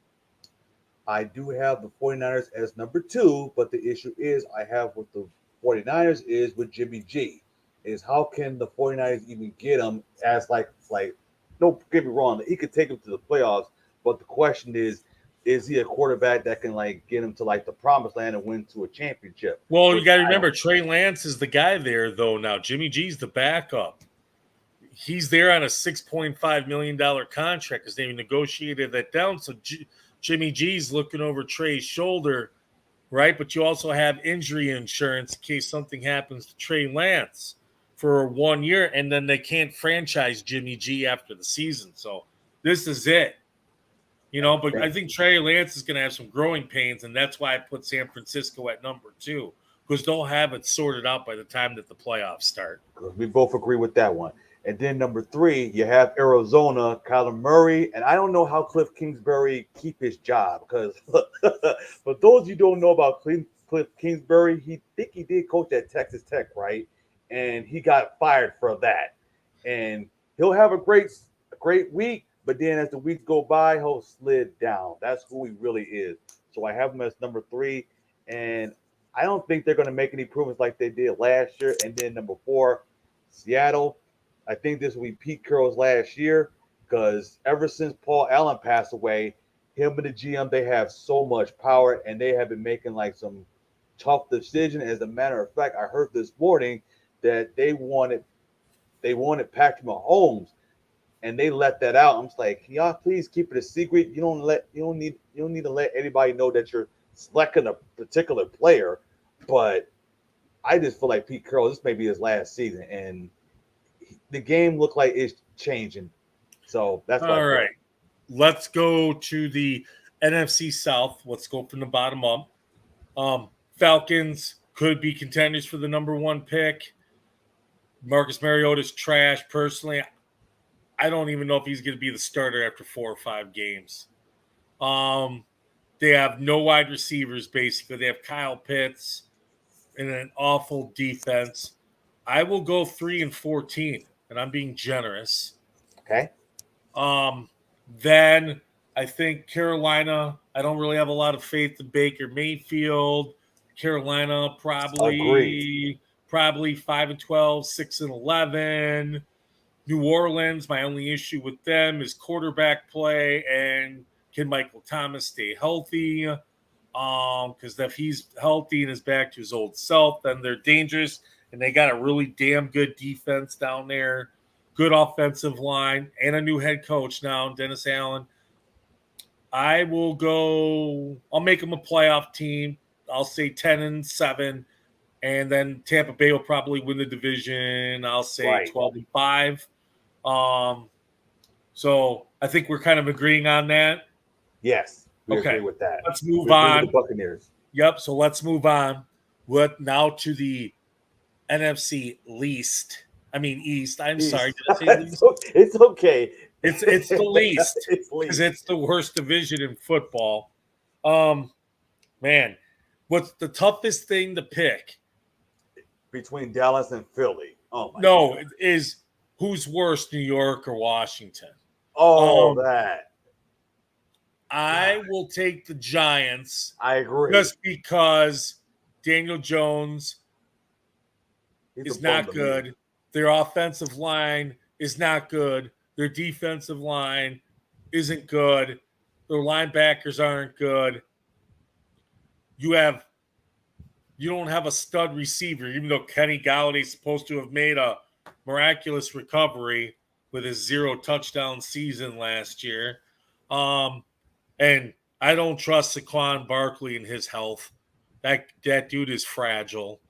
Speaker 1: I do have the 49ers as number 2, but the issue is I have with the 49ers is with Jimmy G. Is how can the 49ers even get him as like don't get me wrong, he could take him to the playoffs, but the question is he a quarterback that can like get him to like the promised land and win to a championship?
Speaker 2: Well, you got to remember Trey Lance is the guy there though now. Jimmy G's the backup. He's there on a $6.5 million contract because they negotiated that down. So Jimmy G's looking over Trey's shoulder, right? But you also have injury insurance in case something happens to Trey Lance for 1 year, and then they can't franchise Jimmy G after the season. So this is it. But I think Trey Lance is going to have some growing pains, and that's why I put San Francisco at number 2, because they'll have it sorted out by the time that the playoffs start.
Speaker 1: We both agree with that one. And then number 3, you have Arizona, Kyler Murray. And I don't know how Cliff Kingsbury keep his job because for those you don't know about Cliff Kingsbury, he did coach at Texas Tech, right? And he got fired for that. And he'll have a great week, but then as the weeks go by, he'll slid down. That's who he really is. So I have him as number 3. And I don't think they're going to make any improvements like they did last year. And then number 4, Seattle. I think this will be Pete Carroll's last year because ever since Paul Allen passed away, him and the GM, they have so much power and they have been making like some tough decisions. As a matter of fact, I heard this morning that they wanted Patrick Mahomes and they let that out. I'm just like, can y'all please keep it a secret? You don't need to let anybody know that you're selecting a particular player. But I just feel like Pete Carroll, this may be his last season, and the game looked like it's changing. So that's
Speaker 2: all right. Let's go to the NFC South. Let's go from the bottom up. Falcons could be contenders for the number 1 pick. Marcus Mariota's trash. Personally, I don't even know if he's going to be the starter after 4 or 5 games. They have no wide receivers, basically. They have Kyle Pitts and an awful defense. I will go 3-14, and I'm being generous.
Speaker 1: Okay.
Speaker 2: Then I think Carolina, I don't really have a lot of faith in Baker Mayfield. Carolina probably 5-12, 6-11. New Orleans, my only issue with them is quarterback play and can Michael Thomas stay healthy? Because if he's healthy and is back to his old self, then they're dangerous. And they got a really damn good defense down there, good offensive line, and a new head coach now, Dennis Allen. I will go. I'll make them a playoff team. I'll say 10-7, and then Tampa Bay will probably win the division. I'll say 12-5. So I think we're kind of agreeing on that.
Speaker 1: Yes, we
Speaker 2: Okay.
Speaker 1: agree with that.
Speaker 2: Let's move
Speaker 1: We agree
Speaker 2: on.
Speaker 1: with the Buccaneers.
Speaker 2: Yep. So let's move on. What now to the NFC least? I mean East. I'm sorry. Did I say least?
Speaker 1: It's okay.
Speaker 2: It's the least
Speaker 1: It's
Speaker 2: because
Speaker 1: least.
Speaker 2: it's the worst division in football. Man, what's the toughest thing to pick?
Speaker 1: Between Dallas and Philly. Oh my
Speaker 2: No,
Speaker 1: God.
Speaker 2: it is who's worse, New York or Washington?
Speaker 1: Oh, that.
Speaker 2: I
Speaker 1: God.
Speaker 2: will take the Giants
Speaker 1: I agree.
Speaker 2: just because Daniel Jones
Speaker 1: He's
Speaker 2: is
Speaker 1: a bum
Speaker 2: not
Speaker 1: to me.
Speaker 2: good. Their offensive line is not good. Their defensive line isn't good. Their linebackers aren't good. You don't have a stud receiver, even though Kenny Galladay's supposed to have made a miraculous recovery with his 0 touchdown season last year. And I don't trust Saquon Barkley in his health. That dude is fragile.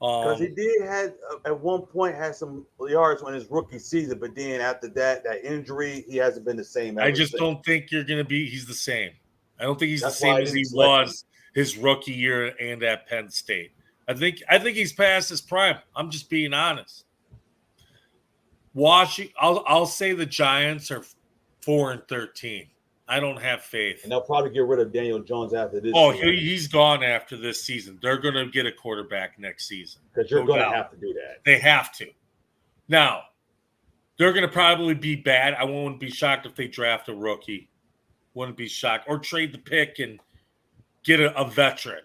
Speaker 1: Because he did had at one point had some yards on his rookie season, but then after that injury, he hasn't been the same.
Speaker 2: I just don't think he's the same. I don't think he's
Speaker 1: That's
Speaker 2: the same
Speaker 1: why I
Speaker 2: as
Speaker 1: didn't
Speaker 2: he
Speaker 1: select him.
Speaker 2: was his rookie year and at Penn State. I think he's past his prime. I'm just being honest. I'll say the Giants are 4-13. I don't have faith.
Speaker 1: And they'll probably get rid of Daniel Jones after this
Speaker 2: season.
Speaker 1: season.
Speaker 2: He's gone after this season. They're going to get a quarterback next season.
Speaker 1: Because you're going to have to do that.
Speaker 2: They have to. Now, they're going to probably be bad. I wouldn't be shocked if they draft a rookie. Wouldn't be shocked. Or trade the pick and get a veteran.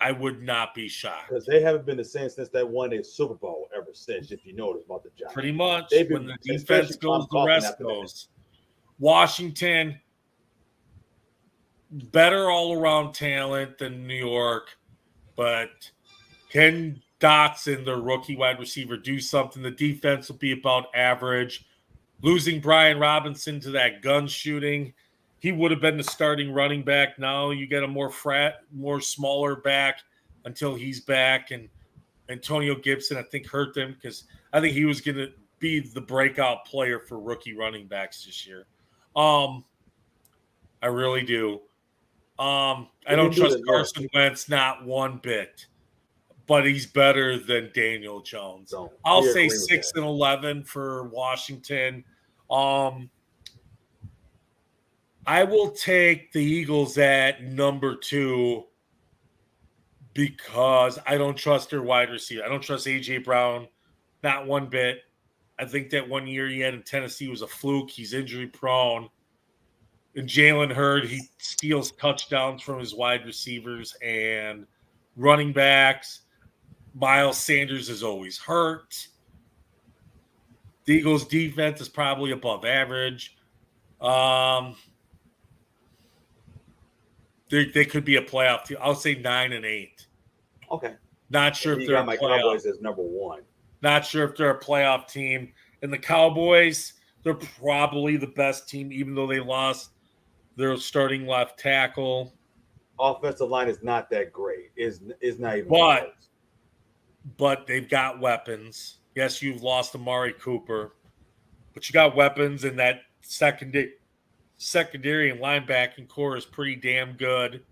Speaker 2: I would not be shocked.
Speaker 1: Because they haven't been the same since that won a Super Bowl ever since, if you notice about the Giants.
Speaker 2: Pretty much. When the defense goes, the rest goes. Washington, better all-around talent than New York, but can Dotson, their rookie wide receiver, do something? The defense will be about average. Losing Brian Robinson to that gun shooting, he would have been the starting running back. Now you get a more smaller back until he's back. And Antonio Gibson, I think, hurt them because I think he was going to be the breakout player for rookie running backs this year. I really do. I don't trust Carson Wentz not one bit, but he's better than Daniel Jones. I'll say 6-11 for Washington. I will take the Eagles at number 2 because I don't trust their wide receiver. I don't trust A.J. Brown, not one bit. I think that 1 year he had in Tennessee was a fluke. He's injury prone. And Jalen Hurd, he steals touchdowns from his wide receivers and running backs. Miles Sanders is always hurt. The Eagles' defense is probably above average. They could be a playoff team. I'll say 9-8.
Speaker 1: Okay.
Speaker 2: Not sure if they're
Speaker 1: my Cowboys as number 1.
Speaker 2: Not sure if they're a playoff team. And the Cowboys, they're probably the best team, even though they lost their starting left tackle.
Speaker 1: Offensive line is not that great. Is not even close.
Speaker 2: But they've got weapons. Yes, you've lost Amari Cooper, but you got weapons, and that secondary and linebacking core is pretty damn good.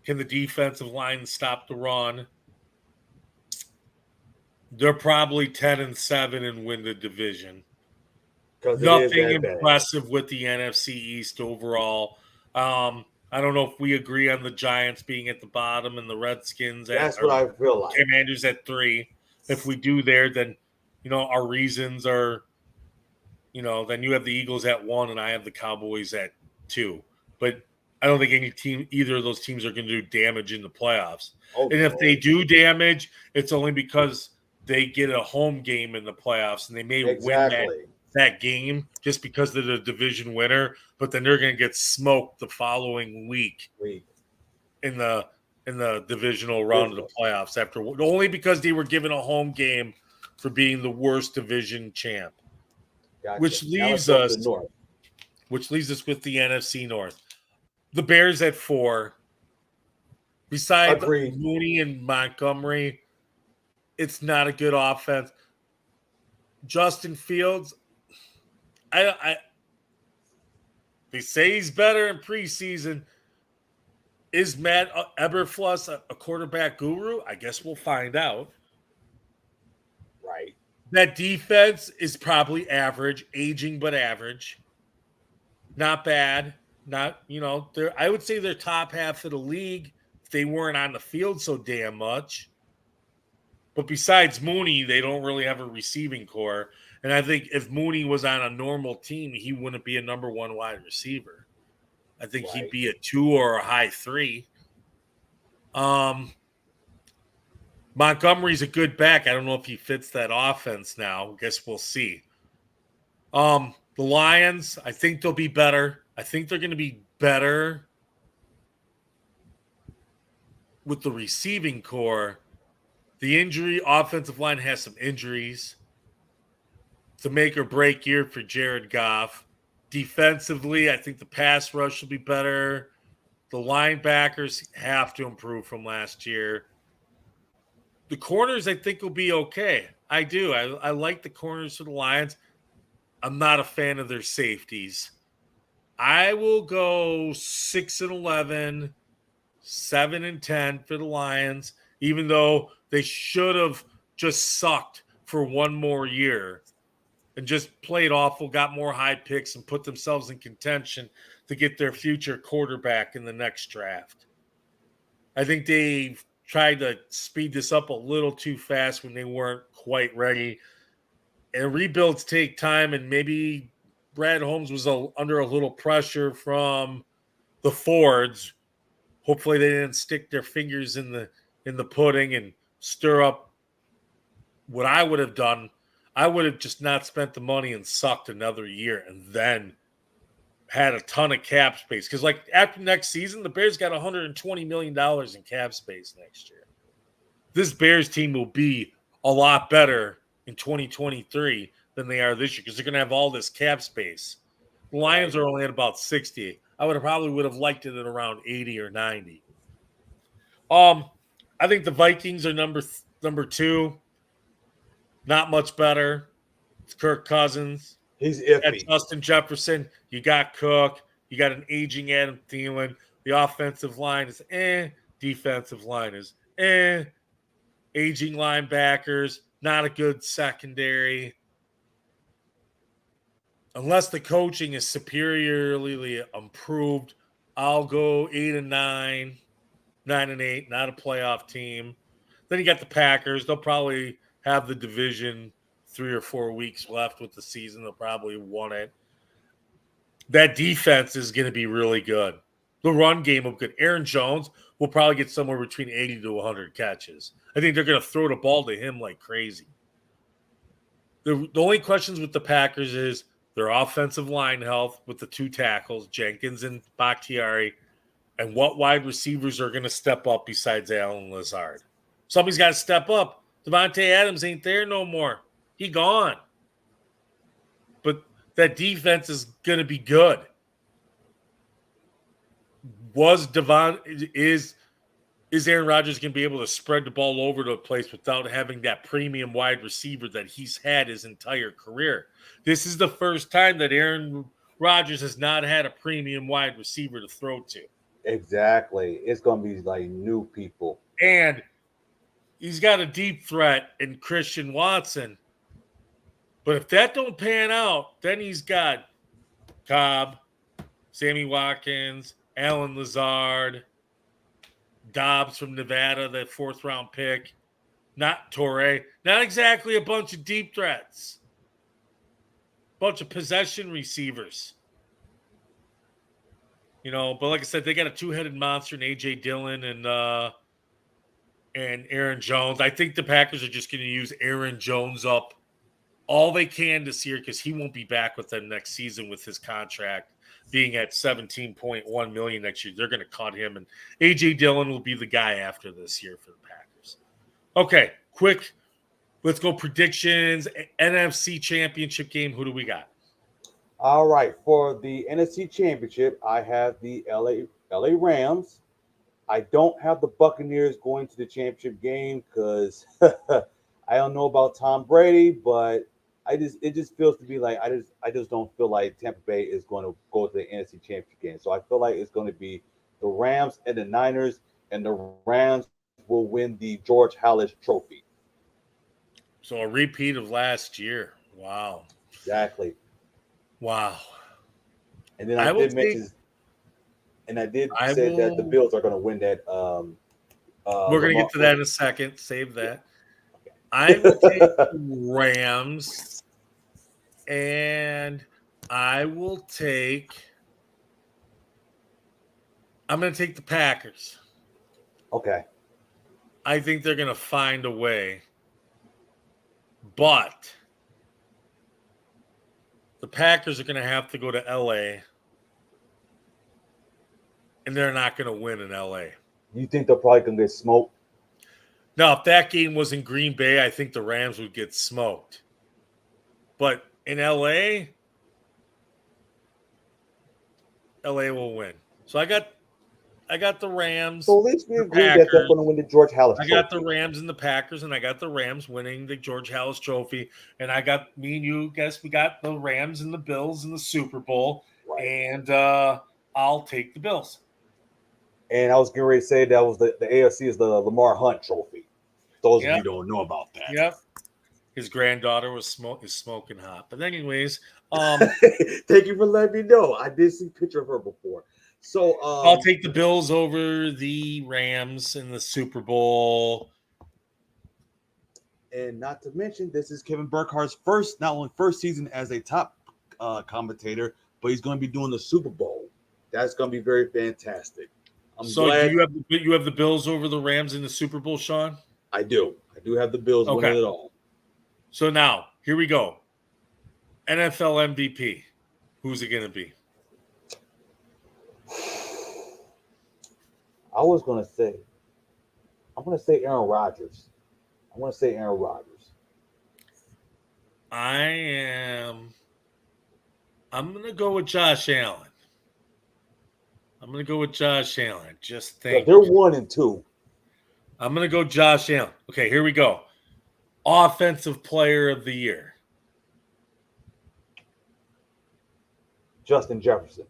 Speaker 2: Can the defensive line stop the run? They're probably 10-7 and win the division. Nothing impressive with the NFC East overall. I don't know if we agree on the Giants being at the bottom and the Redskins.
Speaker 1: That's what I feel like.
Speaker 2: Commanders at 3. If we do there, then our reasons are, then you have the Eagles at 1 and I have the Cowboys at 2. But I don't think either of those teams are going to do damage in the playoffs. And if they do damage, it's only because they get a home game in the playoffs and they may win that game just because they're the division winner, but then they're going to get smoked the following week in the divisional round of the playoffs only because they were given a home game for being the worst division champ. Gotcha. Which leaves us with the NFC North. The Bears at 4. Besides
Speaker 1: Agreed.
Speaker 2: Mooney and Montgomery, it's not a good offense. Justin Fields, they say he's better in preseason. Is Matt Eberflus a quarterback guru? I guess we'll find out.
Speaker 1: Right.
Speaker 2: That defense is probably average, aging but average. Not bad. Not, I would say they're top half of the league if they weren't on the field so damn much. But besides Mooney, they don't really have a receiving core. And I think if Mooney was on a normal team, he wouldn't be a number 1 wide receiver. I think he'd be a 2 or a high 3. Montgomery's a good back. I don't know if he fits that offense now. I guess we'll see. The Lions, I think they'll be better. I think they're going to be better with the receiving core. The offensive line has some injuries. It's a make or break year for Jared Goff. Defensively, I think the pass rush will be better. The linebackers have to improve from last year. The corners, I think, will be okay. I do. I like the corners for the Lions. I'm not a fan of their safeties. I will go 6-11, 7-10 for the Lions, even though they should have just sucked for one more year and just played awful, got more high picks, and put themselves in contention to get their future quarterback in the next draft. I think they've tried to speed this up a little too fast when they weren't quite ready. And rebuilds take time, and maybe Brad Holmes was under a little pressure from the Fords. Hopefully they didn't stick their fingers in the pudding and stir up what I would have done. I would have just not spent the money and sucked another year and then had a ton of cap space. Because, after next season, the Bears got $120 million in cap space next year. This Bears team will be a lot better in 2023 than they are this year because they're going to have all this cap space. The Lions are only at about 60. I would have liked it at around 80 or 90. I think the Vikings are number 2. Not much better. It's Kirk Cousins.
Speaker 1: He's
Speaker 2: You got
Speaker 1: iffy.
Speaker 2: Justin Jefferson. You got Cook. You got an aging Adam Thielen. The offensive line is Defensive line is aging linebackers. Not a good secondary. Unless the coaching is superiorly improved, I'll go 8-9, 9-8, not a playoff team. Then you got the Packers. They'll probably have the division 3 or 4 weeks left with the season. They'll probably won it. That defense is going to be really good. The run game will be good. Aaron Jones will probably get somewhere between 80 to 100 catches. I think they're going to throw the ball to him like crazy. The only questions with the Packers is their offensive line health with the 2 tackles, Jenkins and Bakhtiari, and what wide receivers are going to step up besides Allen Lazard. Somebody's got to step up. Devontae Adams ain't there no more. He gone. But that defense is going to be good. Is Aaron Rodgers going to be able to spread the ball over the place without having that premium wide receiver that he's had his entire career? This is the first time that Aaron Rodgers has not had a premium wide receiver to throw to.
Speaker 1: Exactly. It's going to be like new people.
Speaker 2: And he's got a deep threat in Christian Watson. But if that don't pan out, then he's got Cobb, Sammy Watkins, Allen Lazard, Dobbs from Nevada, that 4th-round pick. Not Torrey. Not exactly a bunch of deep threats. Bunch of possession receivers. But like I said, they got a 2-headed monster in A.J. Dillon and Aaron Jones. I think the Packers are just going to use Aaron Jones up all they can this year because he won't be back with them next season with his contract being at $17.1 million next year. They're going to cut him, and A.J. Dillon will be the guy after this year for the Packers. Okay, quick. Let's go predictions. NFC Championship game. Who do we got?
Speaker 1: All right. For the NFC Championship, I have the LA Rams. I don't have the Buccaneers going to the championship game because I don't know about Tom Brady, but it just feels to be like I just don't feel like Tampa Bay is going to go to the NFC Championship game. So I feel like it's going to be the Rams and the Niners, and the Rams will win the George Halas Trophy.
Speaker 2: So a repeat of last year. Wow.
Speaker 1: Exactly.
Speaker 2: Wow.
Speaker 1: And then
Speaker 2: I will take.
Speaker 1: I did
Speaker 2: I
Speaker 1: say that the
Speaker 2: will.
Speaker 1: Bills are going to win that.
Speaker 2: We're going to
Speaker 1: Lamar,
Speaker 2: get to that in a second. Save
Speaker 1: yeah.
Speaker 2: that. I will take the Rams, and I will take. I'm going to take the Packers.
Speaker 1: Okay.
Speaker 2: I think they're going to find a way, but the Packers are going to have to go to LA, and they're not going to win in LA.
Speaker 1: You think they're probably going to get smoked?
Speaker 2: Now, if that game was in Green Bay, I think the Rams would get smoked. But in LA will win. So I got the Rams.
Speaker 1: So at least we
Speaker 2: The
Speaker 1: agree that they're
Speaker 2: Packers.
Speaker 1: going to win the George Halas
Speaker 2: I
Speaker 1: Trophy.
Speaker 2: got the Rams and the Packers, and I got the Rams winning the George Halas Trophy. And I got me and you, guess we got the Rams and the Bills in the Super Bowl.
Speaker 1: Right.
Speaker 2: And I'll take the Bills.
Speaker 1: And I was getting ready to say that was the AFC is the Lamar Hunt Trophy. Those of you
Speaker 2: Yep.
Speaker 1: don't know about that.
Speaker 2: Yep. His granddaughter is smoking hot. But anyways,
Speaker 1: thank you for letting me know. I did see a picture of her before. So
Speaker 2: I'll take the Bills over the Rams in the Super Bowl.
Speaker 1: And not to mention, this is Kevin Burkhardt's not only first season as a top commentator, but he's going to be doing the Super Bowl. That's going to be very fantastic.
Speaker 2: So do you have the Bills over the Rams in the Super Bowl, Sean?
Speaker 1: I do. I do have the Bills winning it all.
Speaker 2: So now, here we go. NFL MVP. Who's it going to be?
Speaker 1: I'm going to say Aaron Rodgers. I'm going
Speaker 2: to go with Josh Allen. Just think.
Speaker 1: They're 1 and 2.
Speaker 2: I'm going to go Josh Allen. Okay, here we go. Offensive Player of the Year.
Speaker 1: Justin Jefferson.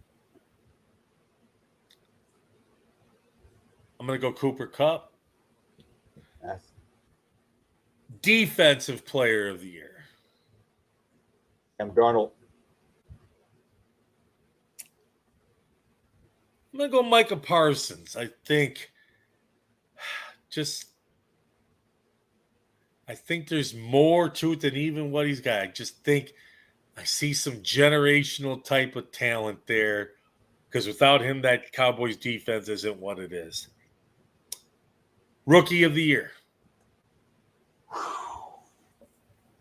Speaker 2: I'm going to go Cooper Kupp.
Speaker 1: That's
Speaker 2: Defensive Player of the Year.
Speaker 1: Sam Darnold.
Speaker 2: I'm going to go Micah Parsons. I think there's more to it than even what he's got. I just think I see some generational type of talent there because without him, that Cowboys defense isn't what it is. Rookie of the Year.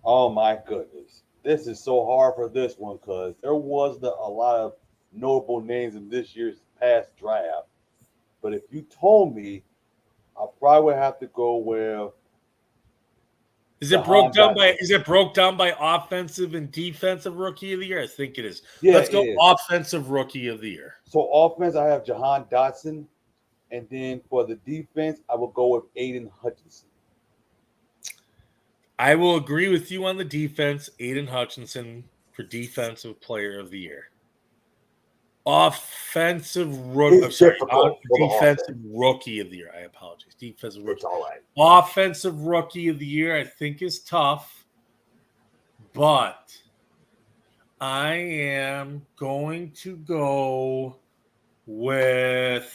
Speaker 1: Oh, my goodness. This is so hard for this one because there was a lot of notable names in this year's past draft. But if you told me, I probably would have to go with.
Speaker 2: Is it broke down by offensive and defensive rookie of the year? I think it is.
Speaker 1: Yeah,
Speaker 2: Let's go offensive rookie of the year.
Speaker 1: So offense, I have Jahan Dotson. And then for the defense, I will go with Aiden Hutchinson.
Speaker 2: I will agree with you on the defense. Aiden Hutchinson for defensive player of the year. Defensive rookie of the year. I apologize. Defensive rookie.
Speaker 1: It's all right.
Speaker 2: Offensive rookie of the year, I think, is tough, but I am going to go with.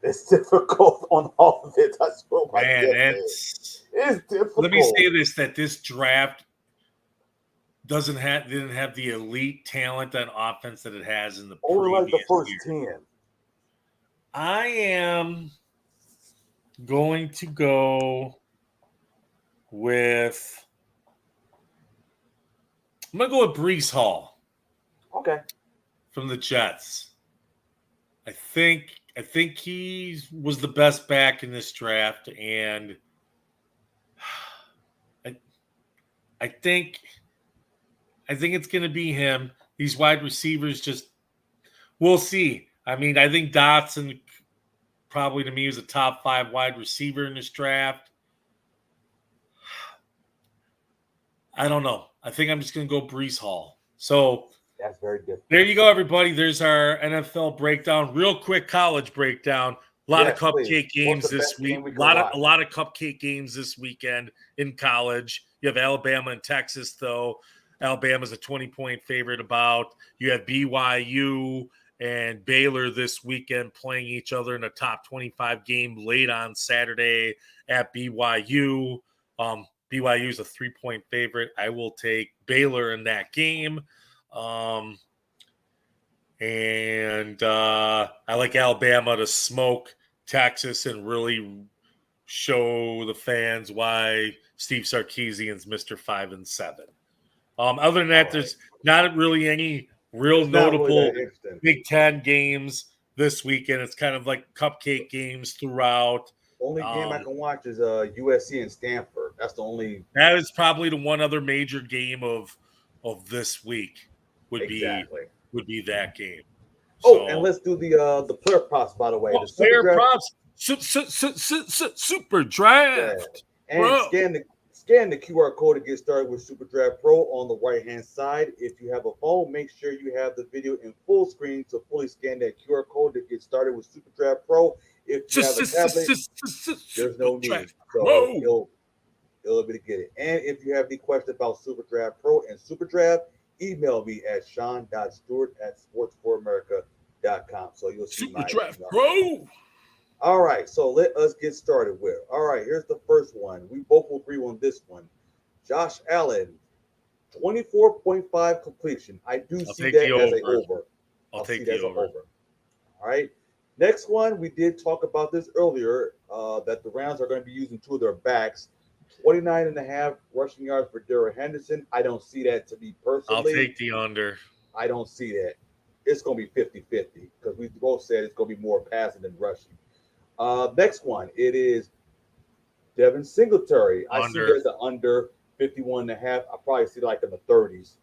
Speaker 1: It's difficult on all of it. That's what
Speaker 2: it's difficult. Let me say this: that this draft didn't have the elite talent on offense that it has in the
Speaker 1: only like the first
Speaker 2: year.
Speaker 1: 10.
Speaker 2: I am going to go with. I'm going to go with Breece Hall.
Speaker 1: Okay.
Speaker 2: From the Jets. I think he was the best back in this draft, and I think it's going to be him. These wide receivers we'll see. I mean, I think Dotson probably to me is a top 5 wide receiver in this draft. I don't know. I think I'm just going to go Brees Hall. So
Speaker 1: That's very different.
Speaker 2: there you go, everybody. There's our NFL breakdown. Real quick college breakdown. A lot of cupcake games this week. A lot of cupcake games this weekend in college. You have Alabama and Texas, though. Alabama's a 20-point favorite about. You have BYU and Baylor this weekend playing each other in a top 25 game late on Saturday at BYU. BYU is a 3-point favorite. I will take Baylor in that game. And I like Alabama to smoke Texas and really show the fans why Steve Sarkisian's Mr. 5-7. Other than that, there's not really any real notable Big Ten games this weekend. It's kind of like cupcake games throughout.
Speaker 1: Only game I can watch is USC and Stanford. That's the only.
Speaker 2: That is probably the one other major game of this week would be that game.
Speaker 1: So, and let's do the player props, by the way. The
Speaker 2: player props, super draft.
Speaker 1: Yeah. And scan the QR code to get started with SuperDraft Pro on the right-hand side. If you have a phone, make sure you have the video in full screen to fully scan that QR code to get started with SuperDraft Pro. If you have a tablet, there's no need. So you'll be able to get it. And if you have any questions about SuperDraft Pro and SuperDraft, email me at Shawn.Stewart@sports4america.com. So you'll see
Speaker 2: SuperDraft Pro.
Speaker 1: All right, so let us get started with. All right, here's the first one. We both will agree on this one. Josh Allen, 24.5 completion. I do see that as an over.
Speaker 2: I'll take the over.
Speaker 1: All right. Next one, we did talk about this earlier, that the Rams are going to be using 2 of their backs. 29.5 rushing yards for Darrell Henderson. I don't see that to be personally.
Speaker 2: I'll take the under.
Speaker 1: I don't see that. It's going to be 50-50 because we both said it's going to be more passing than rushing. Next one, it is Devin Singletary. I see there's an under 51.5. I probably see like in the 30s.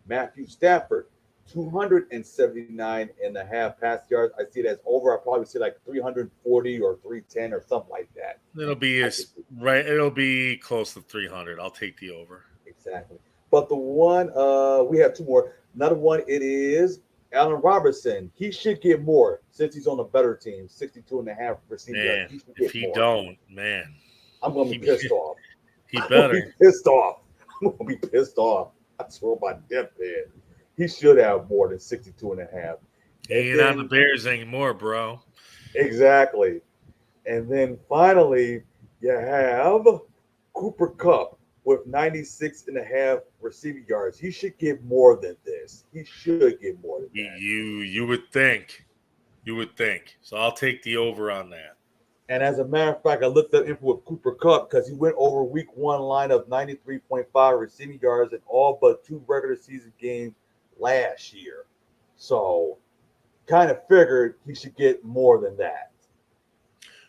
Speaker 1: Matthew Stafford, 279.5 pass yards. I see that's over. I probably see like 340 or 310 or something like that.
Speaker 2: It'll be right. It'll be close to 300. I'll take the over.
Speaker 1: Exactly. But the one we have 2 more. Another one, it is Allen Robinson. He should get more since he's on a better team. 62.5 receiving yards.
Speaker 2: If he don't, man,
Speaker 1: I'm gonna be pissed off.
Speaker 2: He better
Speaker 1: be pissed off. I'm gonna be pissed off. I swear my deathbed. He should have more than 62.5.
Speaker 2: He ain't on the Bears anymore, bro.
Speaker 1: Exactly. And then finally, you have Cooper Kupp with 96.5 receiving yards. He should get more than this. He should get more than that.
Speaker 2: You would think. You would think. So I'll take the over on that.
Speaker 1: And as a matter of fact, I looked up info with Cooper Kupp because he went over week 1 line of 93.5 receiving yards in all but 2 regular season games last year. So kind of figured he should get more than that.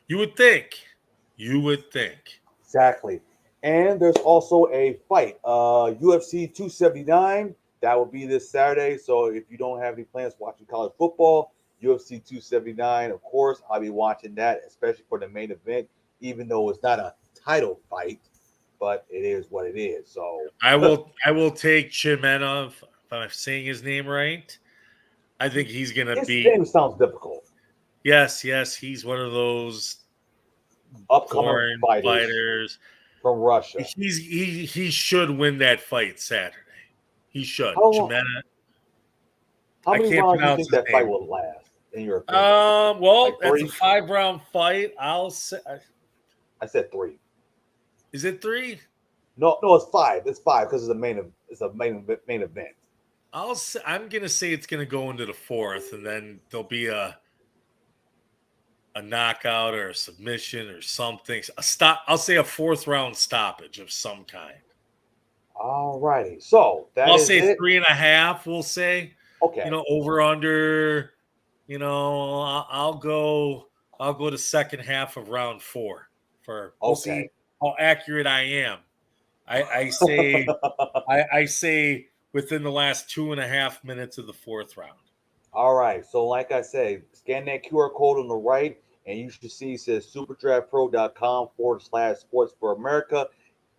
Speaker 2: You would think. You would think.
Speaker 1: Exactly. And there's also a fight, UFC 279. That will be this Saturday. So if you don't have any plans watching college football, UFC 279, of course, I'll be watching that, especially for the main event, even though it's not a title fight, but it is what it is. So
Speaker 2: I will take Chimenov, if I'm saying his name right. I think he's going to be.
Speaker 1: His name sounds difficult.
Speaker 2: Yes, he's one of those
Speaker 1: upcoming fighters from Russia.
Speaker 2: He should win that fight Saturday. He should.
Speaker 1: How many rounds do you think that fight will last, in your opinion?
Speaker 2: Well, like it's a 5-round fight. I
Speaker 1: said 3.
Speaker 2: Is it 3?
Speaker 1: No, it's 5. It's 5 because it's a main event.
Speaker 2: I'm gonna say it's gonna go into the 4th, and then there'll be a knockout or a submission or something. I'll say a 4th round stoppage of some kind.
Speaker 1: All righty. So
Speaker 2: I'll say 3.5. We'll say.
Speaker 1: Okay.
Speaker 2: Over under. I'll go the second half of round 4 we'll see how accurate I am. I say I say within the last 2.5 minutes of the 4th round.
Speaker 1: All right. So, like I say, scan that QR code on the right, and you should see it says superdraftpro.com/sports for America.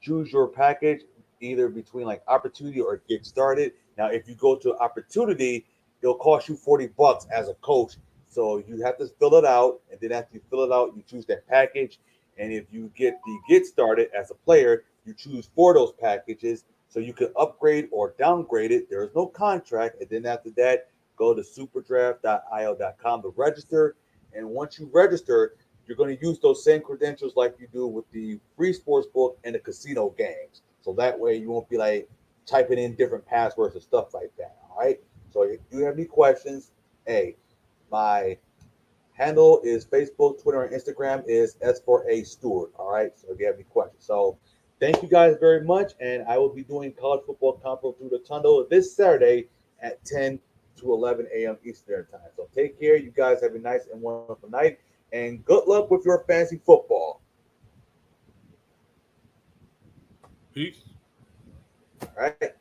Speaker 1: Choose your package either between like opportunity or get started. Now, if you go to opportunity, it'll cost you $40 as a coach. So you have to fill it out, and then after you fill it out, you choose that package. And if you get the get started as a player, you choose four of those packages so you can upgrade or downgrade it. There is no contract, and then after that, go to superdraft.io.com to register. And once you register, you're going to use those same credentials like you do with the free sports book and the casino games. So that way you won't be like typing in different passwords and stuff like that. All right. So if you have any questions, hey, my handle is Facebook, Twitter, and Instagram is S4A Stewart. All right. So if you have any questions. So thank you guys very much. And I will be doing college football combo through the tunnel this Saturday at 10 to 11 a.m. Eastern time. So take care. You guys have a nice and wonderful night. And good luck with your fantasy football.
Speaker 2: Peace.
Speaker 1: All right.